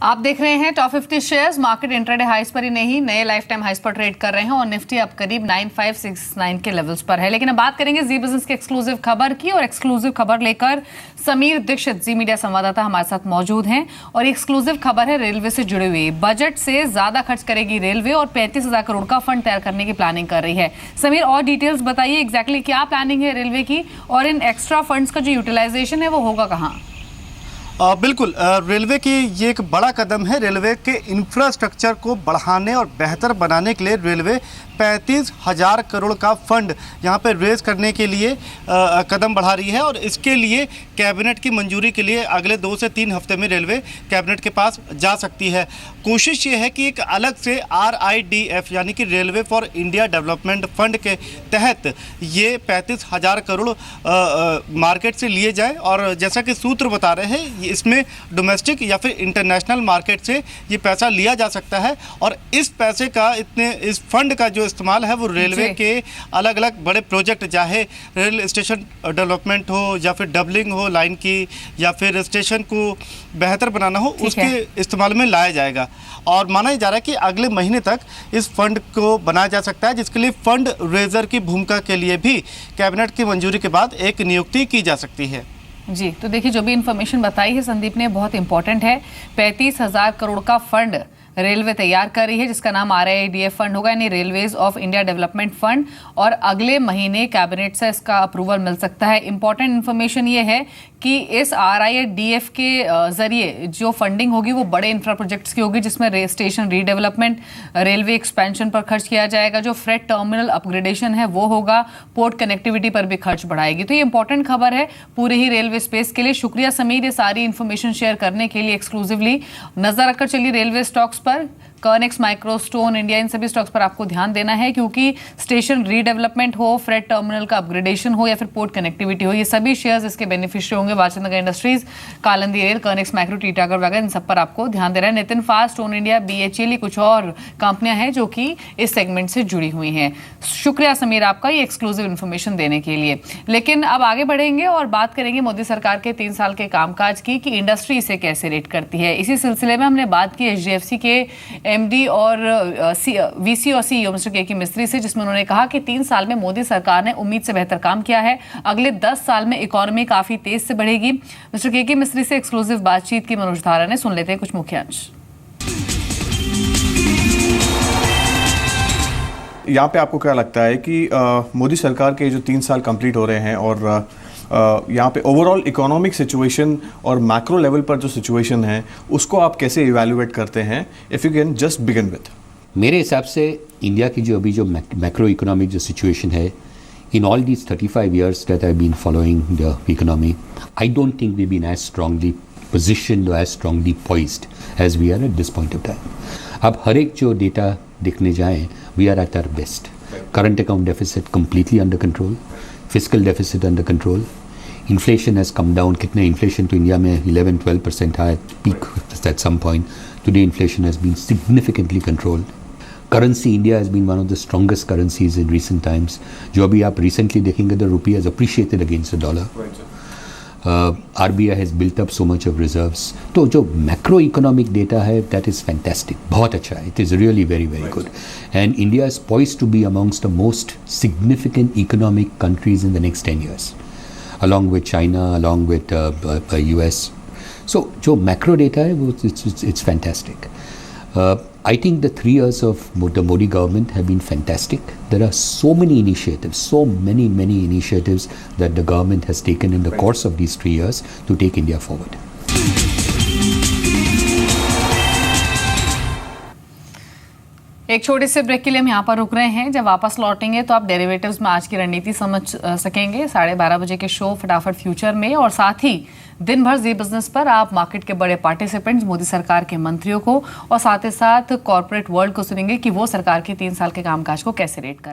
आप देख रहे हैं टॉप 50 शेयर्स मार्केट इंट्राडे हाइस पर ही नहीं नए लाइफ टाइम हाइस पर ट्रेड कर रहे हैं और निफ्टी अब करीब 9569 के लेवल्स पर है। लेकिन अब बात करेंगे जी बिजनेस की एक्सक्लूसिव खबर की और एक्सक्लूसिव खबर लेकर समीर दीक्षित जी मीडिया संवाददाता हमारे साथ मौजूद हैं और एक्सक्लूसिव खबर है रेलवे से जुड़ी हुई। बजट से ज्यादा खर्च करेगी रेलवे और 35,000 करोड़ का फंड तैयार करने की प्लानिंग कर रही है। समीर और डिटेल्स बताइए एग्जैक्टली क्या प्लानिंग है रेलवे की और इन एक्स्ट्रा फंड्स का जो यूटिलाइजेशन है वो होगा कहाँ? बिल्कुल, रेलवे की ये एक बड़ा कदम है। रेलवे के इंफ्रास्ट्रक्चर को बढ़ाने और बेहतर बनाने के लिए रेलवे 35,000 करोड़ का फंड यहाँ पे रेज करने के लिए कदम बढ़ा रही है और इसके लिए कैबिनेट की मंजूरी के लिए अगले 2 से 3 हफ्ते में रेलवे कैबिनेट के पास जा सकती है। कोशिश ये है कि एक अलग से RIDF यानी कि railway for India development fund के तहत ये 35,000 करोड़ मार्केट से लिए जाए और जैसा कि सूत्र बता रहे हैं इसमें डोमेस्टिक या फिर इंटरनेशनल मार्केट से ये पैसा लिया जा सकता है और इस पैसे का इस फंड का जो इस्तेमाल है वो रेलवे के अलग अलग बड़े प्रोजेक्ट चाहे रेल स्टेशन डेवलपमेंट हो या फिर डबलिंग हो लाइन की या फिर स्टेशन को बेहतर बनाना हो उसके इस्तेमाल में लाया जाएगा और माना जा रहा है कि अगले महीने तक इस फंड को बनाया जा सकता है जिसके लिए फंड रेजर की भूमिका के लिए भी कैबिनेट की मंजूरी के बाद एक नियुक्ति की जा सकती है। जी तो देखिए जो भी इंफॉर्मेशन बताई है संदीप ने बहुत इंपॉर्टेंट है। 35,000 करोड़ का फंड रेलवे तैयार कर रही है जिसका नाम RIDF फंड होगा यानी railways of India development fund और अगले महीने कैबिनेट से इसका अप्रूवल मिल सकता है। इंपॉर्टेंट इन्फॉर्मेशन ये है कि इस RIDF के जरिए जो फंडिंग होगी वो बड़े इंफ्रा प्रोजेक्ट्स की होगी जिसमें स्टेशन रीडेवलपमेंट रेलवे एक्सपेंशन पर खर्च किया जाएगा, जो फ्रेट टर्मिनल अपग्रेडेशन है वो होगा, पोर्ट कनेक्टिविटी पर भी खर्च बढ़ाएगी। तो ये इंपॉर्टेंट खबर है पूरे ही रेलवे स्पेस के लिए। शुक्रिया समीर ये सारी इन्फॉर्मेशन शेयर करने के लिए। एक्सक्लूसिवली नजर रखकर चलिए रेलवे स्टॉक्स पर, कर्नेक्स, माइक्रोस्टोन, इंडिया, इन सभी स्टॉक्स पर आपको ध्यान देना है क्योंकि स्टेशन रीडेवलपमेंट हो, फ्रेट टर्मिनल का अपग्रेडेशन हो या फिर पोर्ट कनेक्टिविटी हो, ये सभी शेयर्स इसके बेनिफिशियरी होंगे। Walchandnagar Industries, Kalindee Rail, Kernex Micro, Titagarh वगैरह इन सब पर आपको ध्यान देना है। Nitin Fast, Stone India, BHEL, कुछ और कंपनियां हैं जो कि इस सेगमेंट से जुड़ी हुई हैं। शुक्रिया समीर आपका ये एक्सक्लूसिव इन्फॉर्मेशन देने के लिए। लेकिन अब आगे बढ़ेंगे और बात करेंगे मोदी सरकार के 3 साल के कामकाज की कि इंडस्ट्री इसे कैसे रेट करती है। इसी सिलसिले में हमने बात की HDFC के MD और VC और CEO मिस्टर KK मिस्त्री से, जिसमें उन्होंने कहा कि 3 साल में मोदी सरकार ने उम्मीद से बेहतर काम किया है। अगले 10 साल में इकोनॉमी काफी तेज से बढ़ेगी। मिस्टर KK मिस्त्री से एक्सक्लूसिव बातचीत की मनोज धारा ने। सुन लेते हैं कुछ मुख्य अंश। यहाँ पे आपको क्या लगता है कि मोदी सरकार के जो 3 साल कंप्लीट हो रहे हैं और यहाँ पे ओवरऑल इकोनॉमिक सिचुएशन और मैक्रो लेवल पर जो सिचुएशन है उसको आप कैसे इवैल्यूएट करते हैं? If you can just begin with. मेरे हिसाब से इंडिया की जो अभी जो मैक्रो इकोनॉमिक जो सिचुएशन है in all these 35 years that I've been following the economy, I don't think we've been as strongly positioned or as strongly poised as we are at this point of time. अब हर एक जो data देखने जाएं, we are at our best. Current account deficit completely under control, fiscal deficit under control, inflation has come down. कितने inflation तो India में 11-12% था at peak at some point. Today inflation has been significantly controlled. Currency, India has been one of the strongest currencies in recent times. जो अभी आप recently देखेंगे the rupee has appreciated against the dollar. RBI has built up so much of reserves. तो जो macro economic data है that is fantastic. बहुत अच्छा है. It is really very very good. And India is poised to be amongst the most significant economic countries in the next 10 years, along with China, along with US. So जो macro data है वो it's fantastic. I think the 3 years of the Modi government have been fantastic. There are so many initiatives, so many initiatives that the government has taken in the course of these 3 years to take India forward. एक छोटे से break के लिए हम यहाँ पर रुक रहे हैं। जब वापस लौटेंगे तो आप डेरिवेटिव्स में आज की रणनीति समझ सकेंगे 12:30 बजे के शो फटाफट फ्यूचर में, और साथ ही दिन भर जी बिजनेस पर आप मार्केट के बड़े पार्टिसिपेंट्स, मोदी सरकार के मंत्रियों को और साथ ही साथ कॉर्पोरेट वर्ल्ड को सुनेंगे कि वो सरकार के 3 साल के कामकाज को कैसे रेट कर रहे हैं।